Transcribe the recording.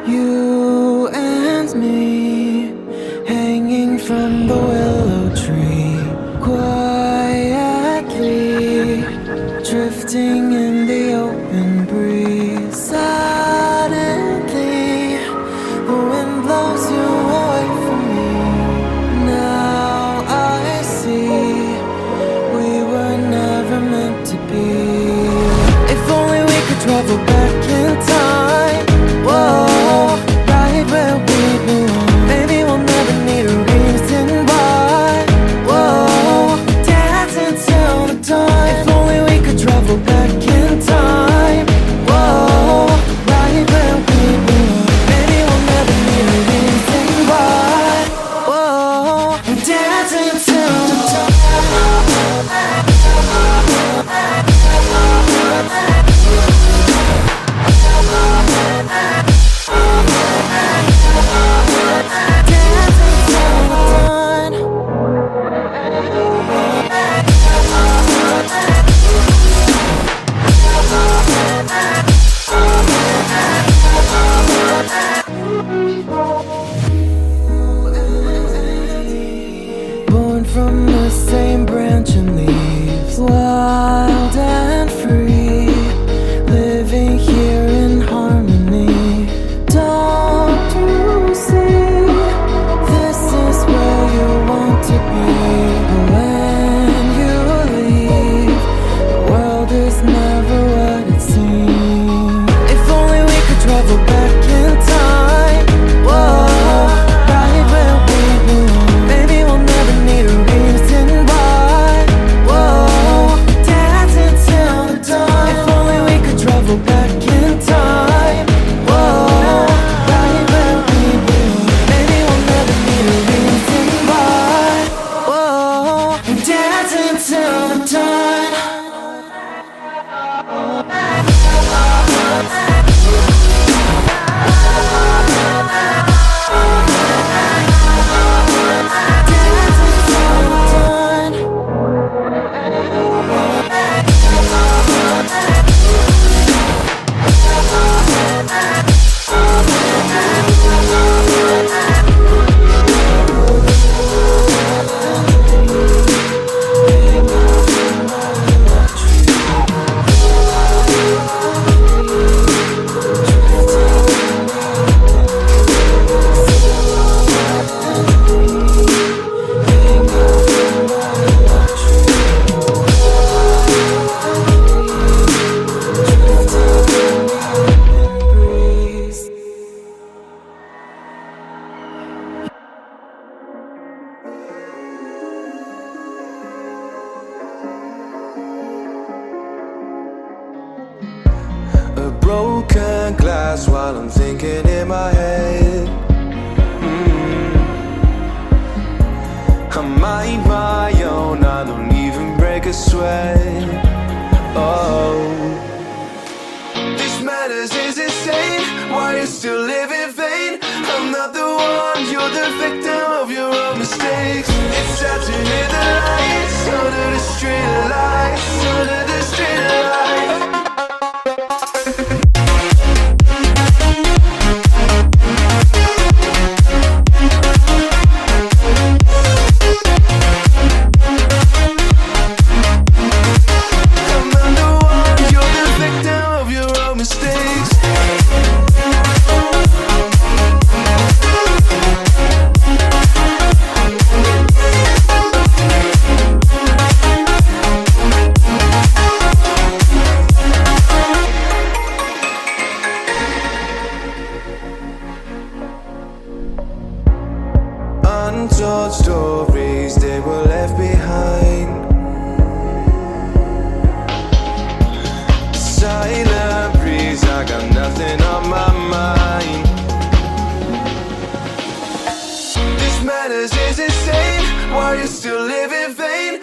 You and me, hanging from the willow tree, quietly drifting in the open breeze. Suddenly, the wind blows you away from me. Now I see we were never meant to be. If only we could travel back in time. Whoa, right where we belong. Maybe we'll never need a reason why. Whoa, dancing till the dawn. If only we could travel back in time. Whoa, right where we belong. Maybe we'll never need a reason why. Whoa, dancing till the dawn. Born from the same branch and leaves, wild and free, living here in harmony. Don't you see? This is where you want to be. But when you leave, the world is never what it seems. If only we could travel back in time. Whoa, right where we belong. Maybe we'll never need a reason why. Whoa, dancing till the dawn. If only we could travel back in time. Whoa, right where we belong. Maybe we'll never need a reason why. Whoa, dancing till the dawn. A broken glass while I'm thinking in my head. I mind my own, I don't even break a sweat. Oh, this madness is insane. Why you still live in vain? I'm not the one, you're the victim of your own mistakes. It's sad to hear the lights under the street lights, under the street lights. Untold stories, they were left behind. Silent breeze, I got nothing on my mind. This madness is insane. Why you still live in vain?